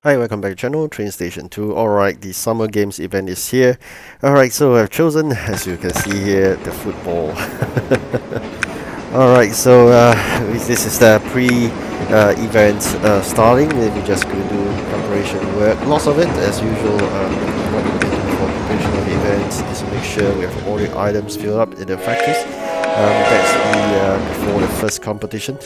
Hi, welcome back to channel TrainStation 2. Alright, the Summer Games event is here. Alright, so I've chosen, as you can see here, the football. Alright, so this is the pre-event starting. We're just going to do preparation work. Lots of it, as usual. What we're going to do for preparation of the events is to make sure we have all the items filled up in the factories. That's before the first competition.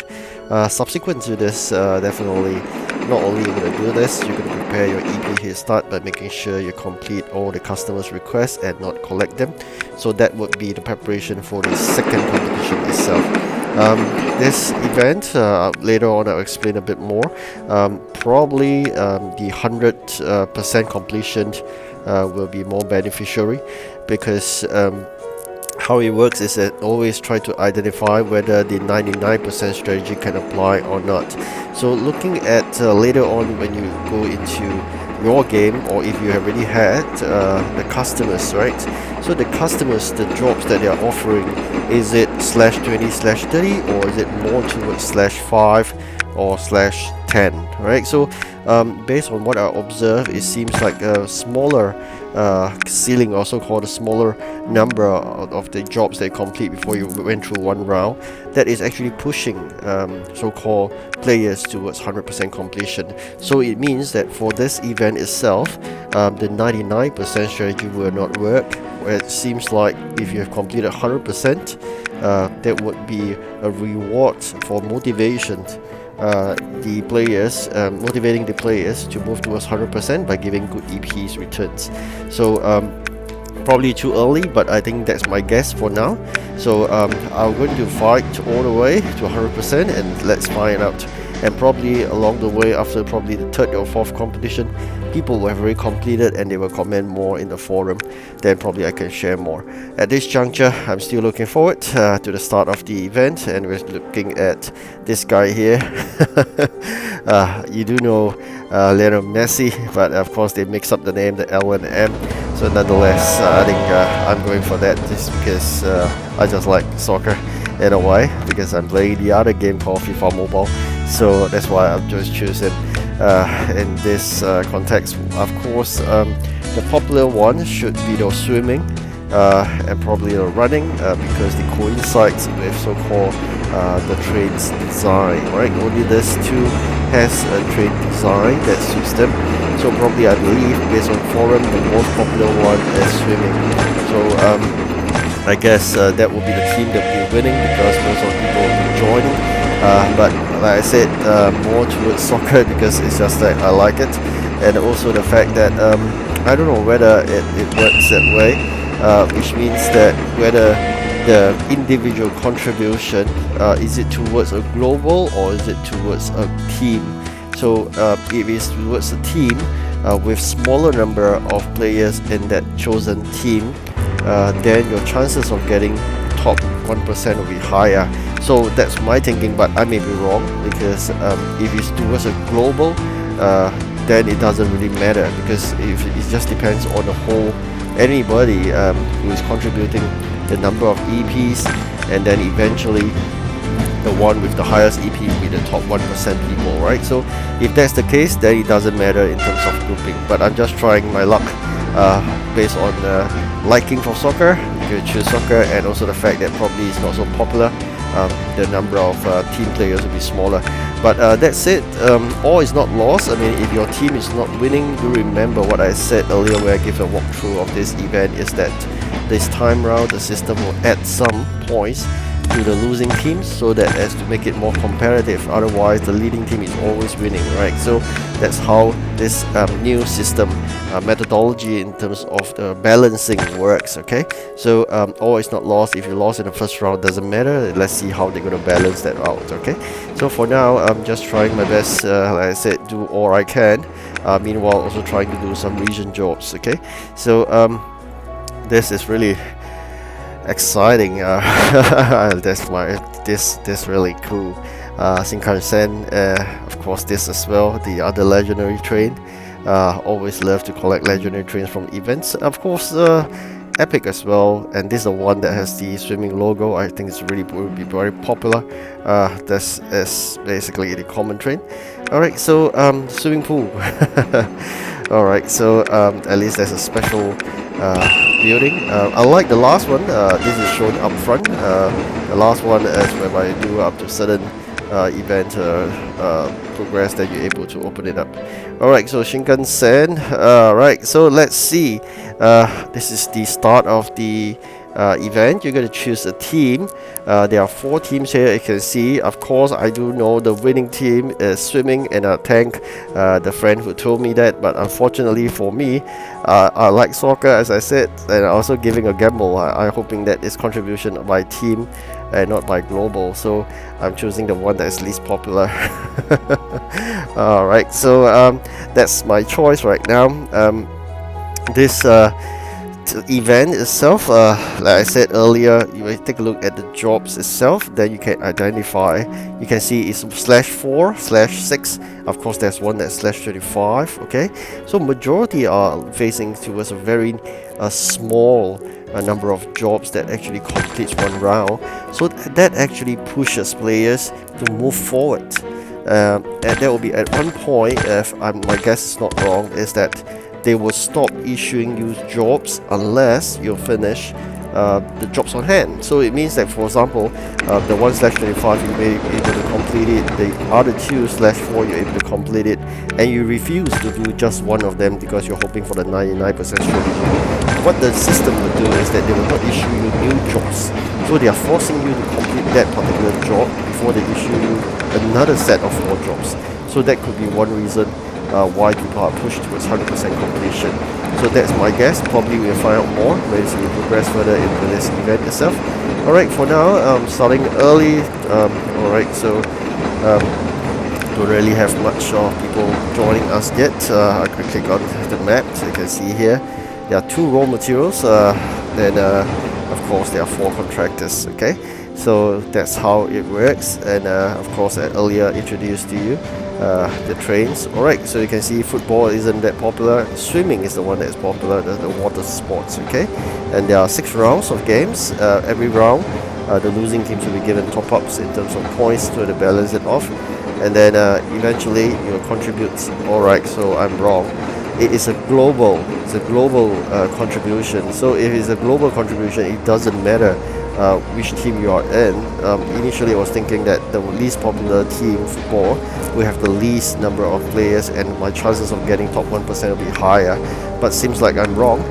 Subsequent to this, definitely not only you're going to do this, you're going to prepare your EP head start by making sure you complete all the customers' requests and not collect them. So that would be the preparation for the second competition itself. This event, later on I'll explain a bit more. Probably the 100% completion will be more beneficiary because how it works is that always try to identify whether the 99% strategy can apply or not. So looking at later on when you go into your game, or if you have already had the customers, right? So the customers, the jobs that they are offering, is it /20/30 or is it more towards /5 or /10, right? So based on what I observe, it seems like a smaller ceiling, also called a smaller number of the jobs they complete before you went through one round, that is actually pushing so-called players towards 100% completion. So it means that for this event itself, the 99% strategy will not work. It seems like if you have completed 100%, that would be a reward for motivation the players, motivating the players to move towards 100% by giving good EPs returns. So probably too early, but I think that's my guess for now. So I'm going to fight all the way to 100% and let's find out. And probably along the way, after probably the third or fourth competition, people will have already completed and they will comment more in the forum. Then probably I can share more. At this juncture, I'm still looking forward to the start of the event, and we're looking at this guy here. You do know Lionel Messi, but of course they mix up the name, the L and M. So nonetheless, I think I'm going for that just because I just like soccer in a way, because I'm playing the other game called FIFA Mobile. So that's why I've just chosen in this context. Of course, the popular one should be the swimming and probably the running because it coincides with so-called the train's design, right? Only this two has a train design that suits them. So probably I believe, based on forum, the most popular one is swimming. So I guess that will be the team that will be winning because most of the people will be joining. But like I said, more towards soccer because it's just that I like it, and also the fact that I don't know whether it works that way, which means that whether the individual contribution is it towards a global or is it towards a team. So if it's towards a team with smaller number of players in that chosen team, then your chances of getting top 1% will be higher. So that's my thinking, but I may be wrong because if it's towards a global, then it doesn't really matter, because if it just depends on the whole anybody who is contributing the number of EPs, and then eventually the one with the highest EP will be the top 1% people, right? So if that's the case, then it doesn't matter in terms of grouping. But I'm just trying my luck based on liking for soccer. You choose soccer, and also the fact that probably it's not so popular. The number of team players will be smaller. But that's it. All is not lost. I mean, if your team is not winning, do remember what I said earlier where I gave a walkthrough of this event, is that this time round the system will add some points to the losing teams, so that as to make it more competitive. Otherwise the leading team is always winning, right? So that's how this new system methodology in terms of the balancing works. Okay, so all is not lost. If you lost in the first round, doesn't matter. Let's see how they're going to balance that out. Okay, so for now I'm just trying my best, like I said, do all I can, meanwhile also trying to do some region jobs. Okay, so this is really exciting. That's this really cool. Shinkansen, of course, this as well, the other legendary train. Always love to collect legendary trains from events. Of course, Epic as well, and this is the one that has the swimming logo. I think it's really will be very popular. This is basically the common train. Alright, so swimming pool. Alright, so at least there's a special building. Unlike the last one, this is shown up front. The last one is whereby you do up to certain event progress, that you're able to open it up. Alright, so Shinkansen. Alright, so let's see. This is the start of the event. You're going to choose a team. There are 4 teams here, you can see. Of course, I do know the winning team is swimming, and I thank the friend who told me that. But unfortunately for me, I like soccer, as I said, and also giving a gamble. I'm hoping that it's contribution by team and not by global, so I'm choosing the one that is least popular. Alright, so that's my choice right now. This event itself, like I said earlier, you will take a look at the jobs itself, then you can identify. You can see it's /4/6. Of course, there's one that's /35. Okay, so majority are facing towards a very small number of jobs that actually completes one round, so that actually pushes players to move forward. And there will be at one point, if my guess is not wrong, is that they will stop issuing you jobs unless you finish the jobs on hand. So it means that, for example, the 1/25 you may be able to complete it, the other 2/4 you're able to complete it, and you refuse to do just one of them because you're hoping for the 99% strategy. What the system will do is that they will not issue you new jobs, so they are forcing you to complete that particular job before they issue you another set of 4 jobs. So that could be one reason why people are pushed towards 100% completion. So that's my guess. Probably we'll find out more as we progress further into this event itself. Alright, for now, starting early. Alright, so don't really have much of people joining us yet. I can click on the map, so you can see here there are 2 raw materials, then of course there are 4 contractors. Okay, so that's how it works. And of course, I earlier introduced to you the trains. Alright, so you can see football isn't that popular. Swimming is the one that is popular, the water sports. Okay, and there are 6 rounds of games. Every round, the losing teams will be given top-ups in terms of points to balance it off, and then eventually you'll contribute. Alright, so I'm wrong. It is a global contribution. So if it's a global contribution, it doesn't matter which team you are in. Initially, I was thinking that the least popular team, football, will have the least number of players, and my chances of getting top 1% will be higher. But seems like I'm wrong.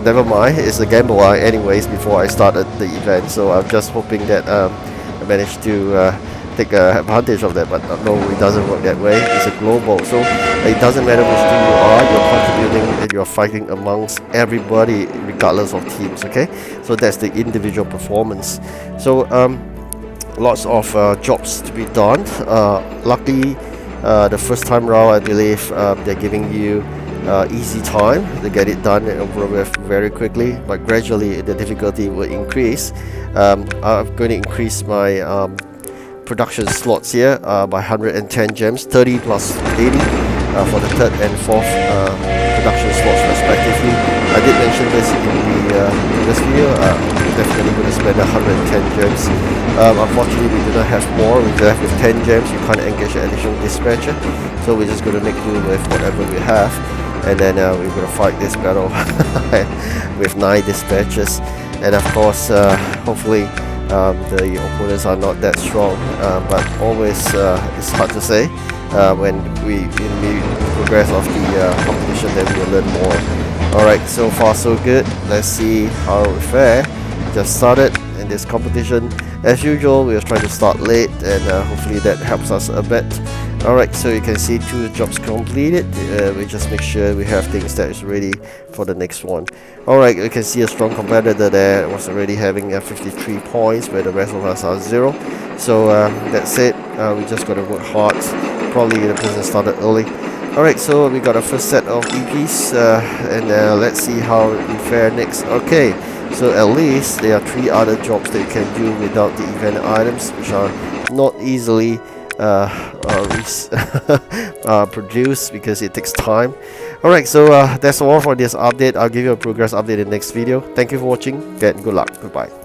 Never mind, it's a gamble anyways before I started the event, so I'm just hoping that I managed to take advantage of that. But no, it doesn't work that way. It's a global, so it doesn't matter which team you are, you're contributing and you're fighting amongst everybody regardless of teams. Okay, so that's the individual performance. So lots of jobs to be done. Luckily, the first time round, I believe they're giving you easy time to get it done and over with very quickly, but gradually the difficulty will increase. I'm going to increase my production slots here by 110 gems, 30 plus 80 for the 3rd and 4th production slots respectively. I did mention this in the previous video. Definitely going to spend 110 gems. Unfortunately, we do not have more. We're left with 10 gems. You can't engage an additional dispatcher, so we're just going to make do with whatever we have, and then we're going to fight this battle with 9 dispatches. And of course, hopefully the opponents are not that strong, but always it's hard to say. When we progress of the competition, then we will learn more. Alright, so far so good. Let's see how we fare. Just started in this competition. As usual, we are trying to start late, and hopefully that helps us a bit. Alright, so you can see 2 jobs completed. We just make sure we have things that is ready for the next one. Alright, you can see a strong competitor there was already having 53 points, where the rest of us are 0. So that's it. We just gotta work hard. Probably the person started early. Alright, so we got our first set of EPs, and let's see how we fare next. Okay, so at least there are 3 other jobs that you can do without the event items, which are not easily produce because it takes time. Alright, so that's all for this update. I'll give you a progress update in the next video. Thank you for watching and good luck. Goodbye.